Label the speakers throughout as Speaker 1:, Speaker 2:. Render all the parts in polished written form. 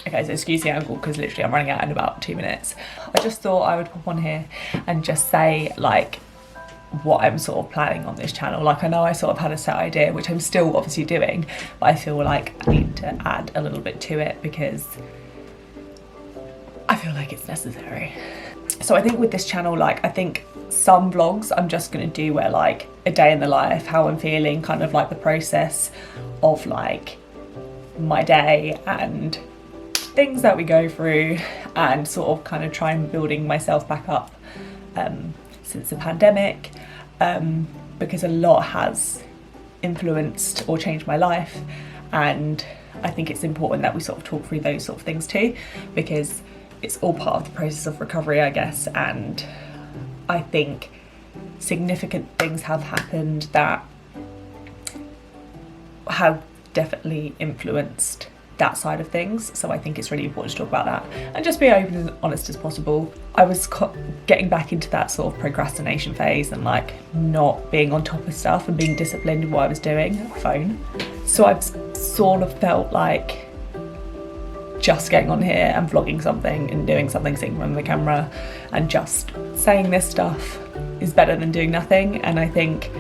Speaker 1: Okay, so excuse the angle because literally I'm running out in about 2 minutes. I just thought I would pop on here and just say like what I'm sort of planning on this channel. Like I know I sort of had a set idea, which I'm still obviously doing, but I feel like I need to add a little bit to it because I feel like it's necessary. So I think with this channel, like I think some vlogs I'm just gonna do where like a day in the life, how I'm feeling, kind of like the process of like my day and things that we go through, and sort of kind of try and building myself back up since the pandemic, because a lot has influenced or changed my life, and I think it's important that we sort of talk through those sort of things too, because it's all part of the process of recovery, I guess. And I think significant things have happened that have definitely influenced that side of things, so I think it's really important to talk about that and just be open and honest as possible. I was getting back into that sort of procrastination phase and like not being on top of stuff and being disciplined in what I was doing on my phone. So I've sort of felt like just getting on here and vlogging something and doing something, sitting in front of the camera and just saying this stuff is better than doing nothing. And I think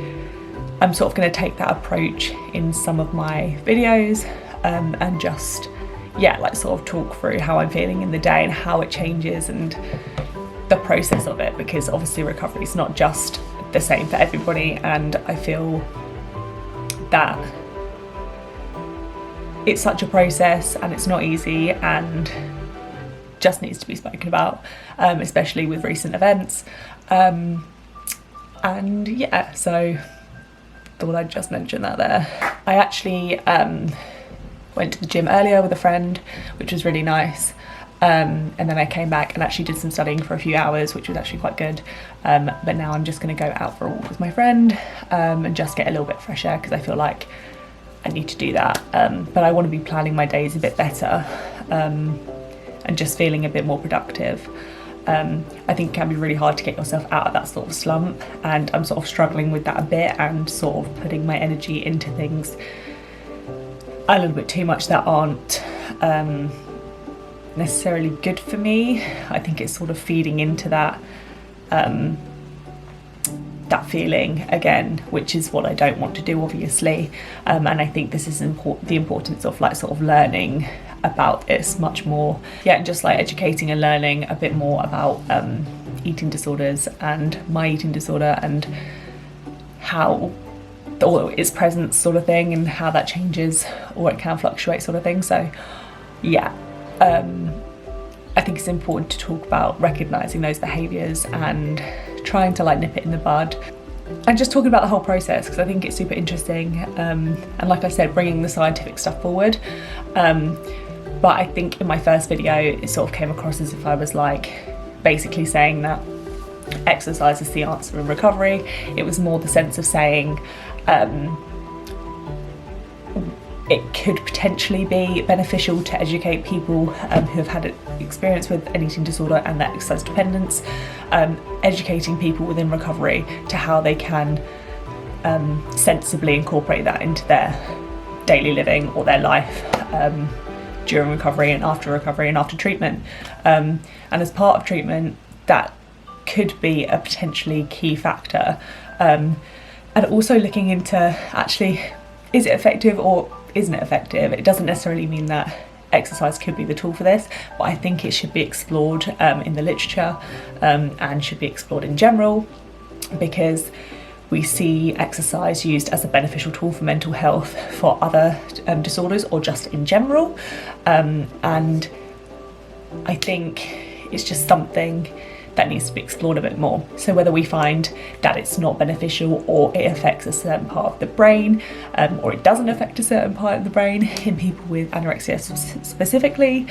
Speaker 1: I'm sort of going to take that approach in some of my videos, and just, yeah, like sort of talk through how I'm feeling in the day and how it changes and the process of it, because obviously recovery is not just the same for everybody, and I feel that it's such a process and it's not easy and just needs to be spoken about, especially with recent events. And yeah, so thought I'd just mention that there. I actually went to the gym earlier with a friend, which was really nice. And then I came back and actually did some studying for a few hours, which was actually quite good. But now I'm just gonna go out for a walk with my friend and just get a little bit fresh air, because I feel like I need to do that. But I want to be planning my days a bit better, and just feeling a bit more productive. I think it can be really hard to get yourself out of that sort of slump, and I'm sort of struggling with that a bit and sort of putting my energy into things a little bit too much that aren't necessarily good for me. I think it's sort of feeding into that that feeling again, which is what I don't want to do, obviously. And I think this is the importance of like sort of learning about this much more, yeah, and just like educating and learning a bit more about eating disorders and my eating disorder and how or its presence sort of thing, and how that changes or it can fluctuate sort of thing. So yeah, I think it's important to talk about recognizing those behaviors and trying to like nip it in the bud, and just talking about the whole process, because I think it's super interesting, and like I said, bringing the scientific stuff forward. But I think in my first video it sort of came across as if I was like basically saying that exercise is the answer in recovery. It was more the sense of saying it could potentially be beneficial to educate people who have had experience with an eating disorder and that exercise dependence, educating people within recovery to how they can sensibly incorporate that into their daily living or their life during recovery and after treatment. And as part of treatment, that could be a potentially key factor. And also looking into actually, is it effective or isn't it effective? It doesn't necessarily mean that exercise could be the tool for this, but I think it should be explored in the literature, and should be explored in general, because we see exercise used as a beneficial tool for mental health for other disorders or just in general. And I think it's just something that needs to be explored a bit more. So whether we find that it's not beneficial, or it affects a certain part of the brain, or it doesn't affect a certain part of the brain in people with anorexia specifically,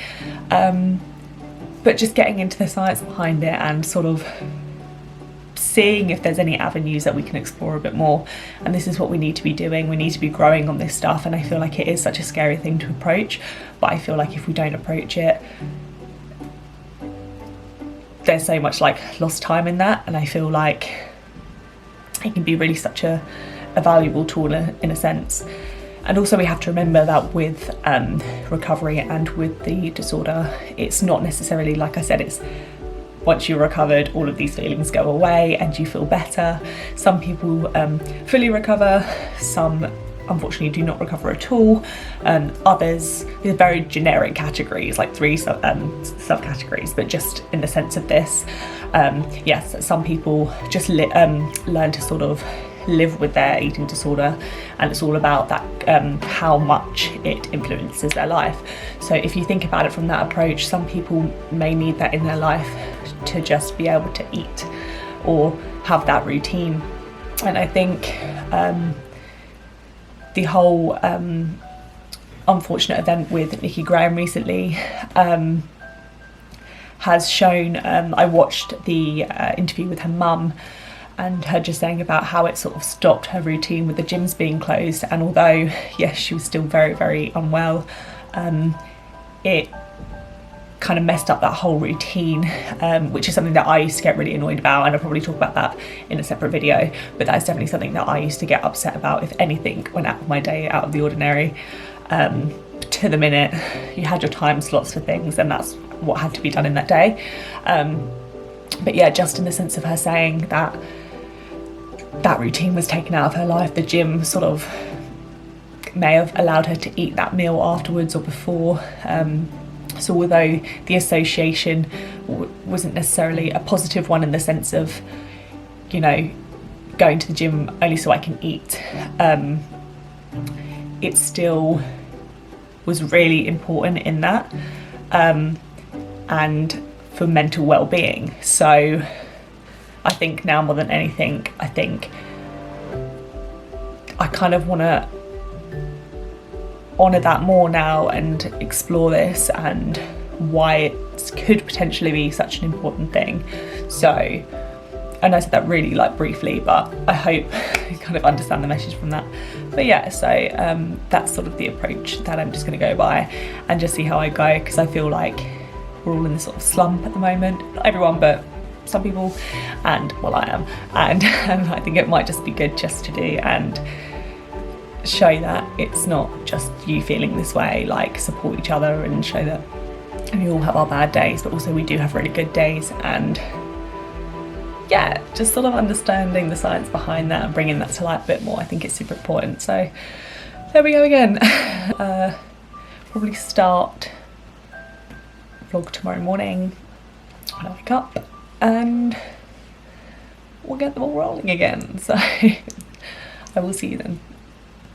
Speaker 1: but just getting into the science behind it and sort of seeing if there's any avenues that we can explore a bit more. And this is what we need to be doing. We need to be growing on this stuff, and I feel like it is such a scary thing to approach, but I feel like if we don't approach it, there's so much like lost time in that, and I feel like it can be really such a valuable tool in a sense. And also we have to remember that with recovery and with the disorder, it's not necessarily, like I said, it's once you're recovered, all of these feelings go away and you feel better. Some people fully recover, some unfortunately do not recover at all. Others, these are very generic categories, like 3 subcategories, but just in the sense of this, yes, some people just learn to sort of live with their eating disorder, and it's all about that, how much it influences their life. So if you think about it from that approach, some people may need that in their life to just be able to eat or have that routine. And I think the whole unfortunate event with Nikki Graham recently has shown, I watched the interview with her mum and her just saying about how it sort of stopped her routine with the gyms being closed, and although yes, she was still very, very unwell, it kind of messed up that whole routine, which is something that I used to get really annoyed about, and I'll probably talk about that in a separate video, but that is definitely something that I used to get upset about if anything went out of my day out of the ordinary. To the minute you had your time slots for things, and that's what had to be done in that day. But yeah, just in the sense of her saying that that routine was taken out of her life, the gym sort of may have allowed her to eat that meal afterwards or before. So although the association wasn't necessarily a positive one in the sense of, you know, going to the gym only so I can eat, it still was really important in that, and for mental well-being. So I think now more than anything, I think I kind of want to honour that more now and explore this and why it could potentially be such an important thing. So, and I said that really like briefly, but I hope you kind of understand the message from that. But yeah, so that's sort of the approach that I'm just going to go by and just see how I go, because I feel like we're all in this sort of slump at the moment. Not everyone, but some people, and well, I am, and I think it might just be good just to do and show that it's not just you feeling this way, like support each other and show that we all have our bad days, but also we do have really good days. And yeah, just sort of understanding the science behind that and bringing that to light a bit more, I think it's super important. So there we go again. Probably start vlog tomorrow morning when I wake up, and we'll get them all rolling again. So I will see you then.